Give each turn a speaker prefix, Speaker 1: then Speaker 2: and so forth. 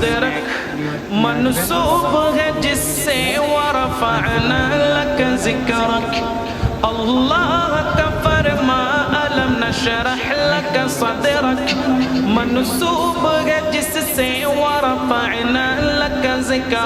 Speaker 1: صدرك منسوب ہے جس سے ورفعنا لك ذکرک اللہ کا فرما ألم نشرح لك صدرك منسوب ہے جس سے ورفعنا لك ذکرک